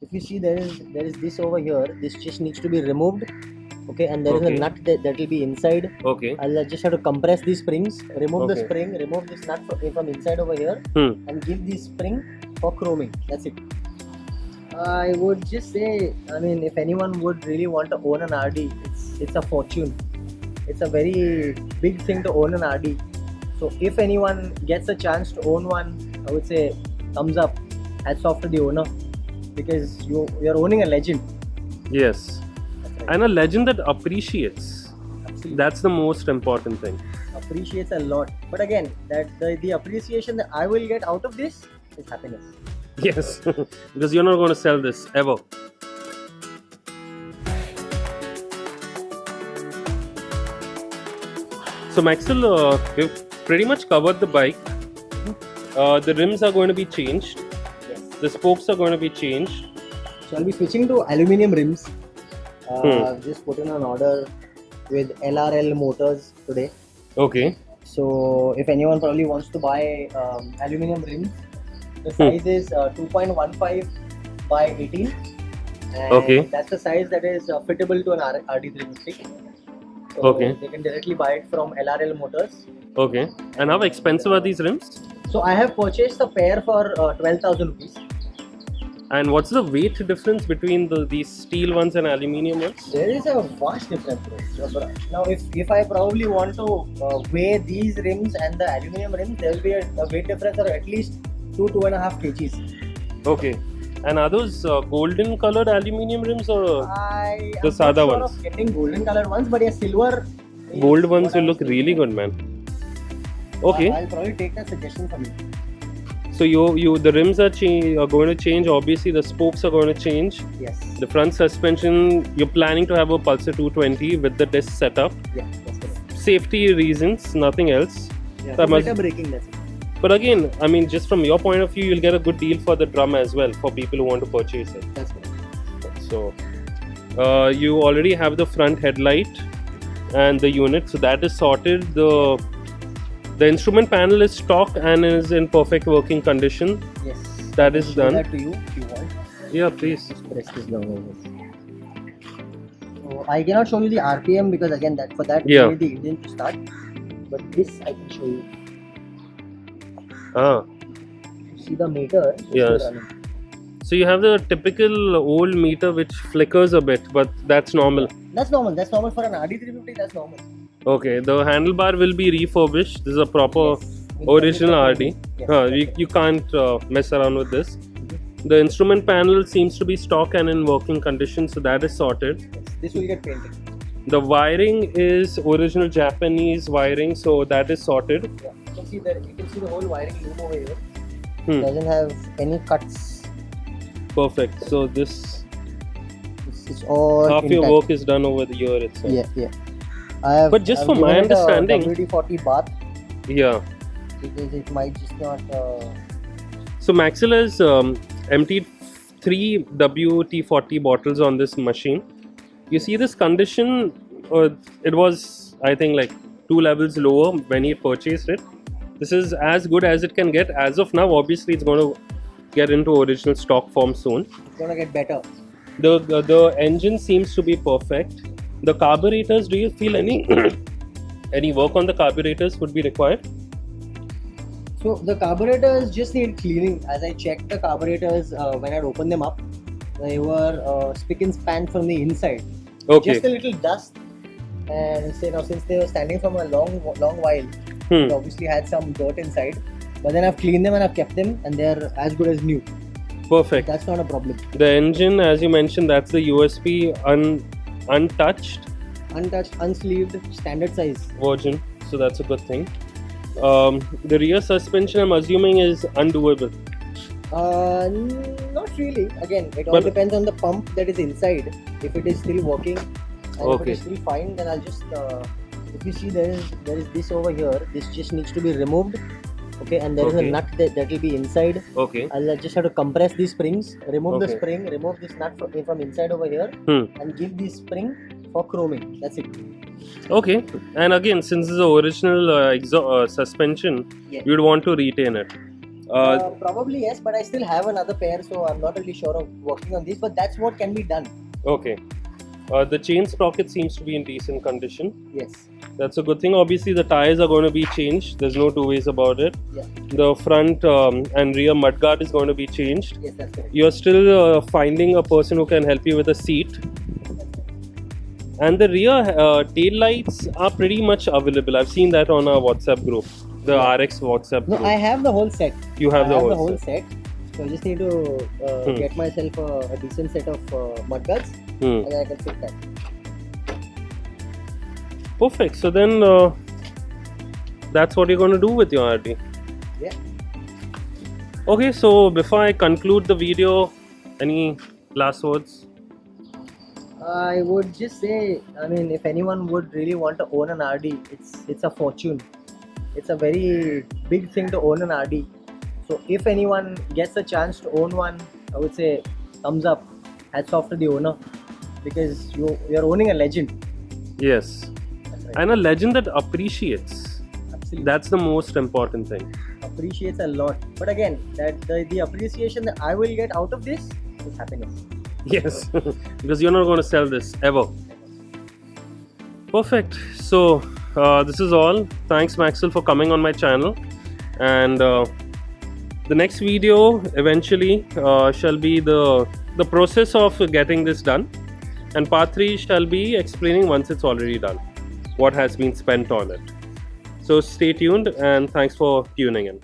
If you see, there is this over here. This just needs to be removed. Okay, and there is a nut that will be inside. Okay. I'll just have to compress these springs, remove the Okay. spring, remove this nut from inside over here, and give this spring for chroming. That's it. I would just say, I mean, if anyone would really want to own an RD, it's a fortune. It's a very big thing to own an RD. So if anyone gets a chance to own one, I would say thumbs up, hats off to the owner, because you're owning a legend. Yes. That's right. And a legend that appreciates. Absolutely. That's the most important thing. Appreciates a lot. But again, that the appreciation that I will get out of this is happiness. Yes. Because you're not going to sell this ever. So Maxwell, we've pretty much covered the bike. The rims are going to be changed. Yes. The spokes are going to be changed. So I'll be switching to aluminum rims. I've just put in an order with LRL motors today. Okay. So if anyone probably wants to buy aluminum rims, the size is 2.15 by 18. And Okay. that's the size that is fittable to an RD350. So Okay. they can directly buy it from LRL motors. Okay. And how expensive are these rims? So I have purchased a pair for 12,000 rupees. And what's the weight difference between these steel ones and aluminium ones? There is a vast difference, bro. Now, if I probably want to weigh these rims and the aluminum rims, there will be a weight difference of at least 2.5 kgs. Okay. And are those golden colored aluminium rims or I the am sada not sure ones? of getting golden colored ones, but yeah, silver. is Gold ones what will I look was really thinking. good, man. Okay. I'll probably take that suggestion from you. So the rims are going to change. Obviously, the spokes are going to change. Yes. The front suspension, you're planning to have a Pulsar 220 with the disc setup. Yeah, that's correct. Safety reasons, nothing else. Yeah, That must- better braking, that's it. But again, I mean, just from your point of view, you'll get a good deal for the drum as well for people who want to purchase it. That's correct. So, you already have the front headlight and the unit, so that is sorted. The instrument panel is stock and is in perfect working condition. Yes. That is Show done. that to you if you want. Yeah, please. Just press this down over here. So I cannot show you the RPM because again Yeah. you need the engine to start. But this I can show you. Ah, You see the meter? it's Yes. still running. so you have the typical old meter which flickers a bit, but that's normal. That's normal. That's normal for an RD350. That's normal. Okay, the handlebar will be refurbished. This is a proper Yes. With original the RD. Yes. You can't mess around with this. The instrument panel seems to be stock and in working condition, so that is sorted. Yes. This will get painted. The wiring is original Japanese wiring, so that is sorted. Yeah. You can see the whole wiring loom over here. Hmm. Doesn't have any cuts. Perfect. So this This is all half your intact. work is done over the year itself. Yeah. But just for my given it a understanding- WD-40 bath Yeah. because it might just not. So Maxwell has emptied 3 WT-40 bottles on this machine. You see this condition, it was, I think, like 2 levels lower when he purchased it. This is as good as it can get as of now. Obviously, it's going to get into original stock form soon. It's gonna get better. The engine seems to be perfect. The carburetors, do you feel any any work on the carburetors would be required? So the carburetors just need cleaning. As I checked the carburetors when I opened them up, they were spick and span from the inside. Okay. Just a little dust, and since they were standing from a long while, Hmm. they obviously had some dirt inside. But then I've cleaned them and I've kept them, and they're as good as new. Perfect. That's not a problem. The engine, as you mentioned, that's the USP untouched Untouched, unsleeved, standard size. version, so that's a good thing. The rear suspension, I'm assuming, is undoable. Not really. Again, it all But- depends on the pump that is inside. If it is still working, and if Okay. it is still fine, then I'll just. If you see, there is this over here. This just needs to be removed. Okay, and there is Okay. a nut that will be inside. Okay. I'll just have to compress these springs, remove the Okay. spring, remove this nut from inside over here, and give this spring for chroming. That's it. Okay. And again, since this is the original suspension, Yeah. you'd want to retain it. Probably yes, but I still have another pair, so I'm not really sure of working on these. But that's what can be done. Okay. The chain sprocket seems to be in decent condition. Yes. That's a good thing. Obviously, the tires are going to be changed. There's no two ways about it. Yeah. The front and rear mudguard is going to be changed. Yes, that's correct. You're still finding a person who can help you with a seat. And the rear tail lights are pretty much available. I've seen that on our WhatsApp group, the RX WhatsApp No, group. I have the whole set. You have I the have whole the whole set. set. So I just need to get myself a decent set of mudguards, and I can fit that. Perfect. So then that's what you're going to do with your RD. Yeah. Okay, so before I conclude the video, any last words? I would just say, I mean, if anyone would really want to own an RD, it's a fortune. It's a very big thing to own an RD. So if anyone gets a chance to own one, I would say thumbs up, hats off to the owner, because you're owning a legend. Yes. That's right. And a legend that appreciates. Absolutely. That's the most important thing. Appreciates a lot. But again, that the appreciation that I will get out of this is happiness. Yes, because you're not going to sell this ever. Perfect. So this is all. Thanks, Maxwell, for coming on my channel. And the next video eventually shall be the process of getting this done, and part 3 shall be explaining once it's already done what has been spent on it. So stay tuned, and thanks for tuning in.